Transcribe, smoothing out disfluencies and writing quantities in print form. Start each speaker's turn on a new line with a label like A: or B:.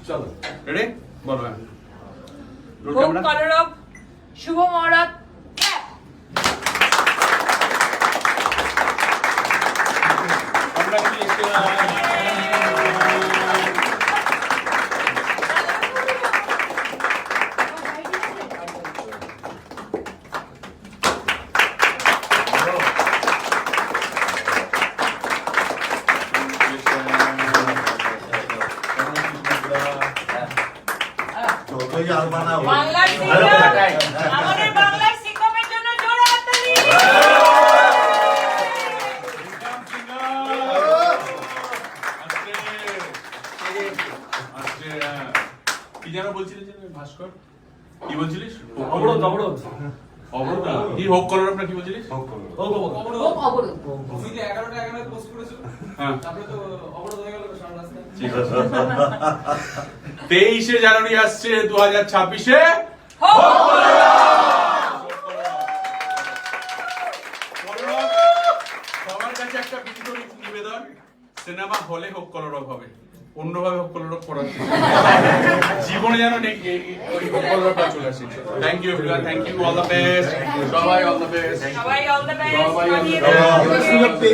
A: চলো
B: রেডি বলো roll
C: home
B: camera
C: colour of শুভ মহারাত। বাংলার সিংহ, আমাদের বাংলার সিংহের জন্য জোরে হাততালি।
B: কি যেন বলছিলিস ভাস্কর, কি বলছিলিস?
A: অবরোধ অবরোধ
B: অবরোধ না, কি হোক কলর আপনার কি বলছিলিস?
C: হোম অবরোধ।
D: তুমি যে 11টা 11 পোস্ট করেছো,
B: হ্যাঁ
D: তারপরে তো অবরোধ হয়ে গেল সারা রাস্তা।
B: ঠিক আছে। 23শে জানুয়ারি আসছে 2026-এ
C: হোম
B: সবার কাছে একটা বিনীত নিবেদন, সিনেমা হলে হোক কলরব হবে, অন্যভাবে হোক কলরব করার জীবনে যেন ওই হোক কলরবটা চলে আসে। Thank you everyone, thank you, all the best, সবাই অল দ্য বেস্ট,
C: সবাই অল দ্য বেস্ট।
B: সবাই all the best।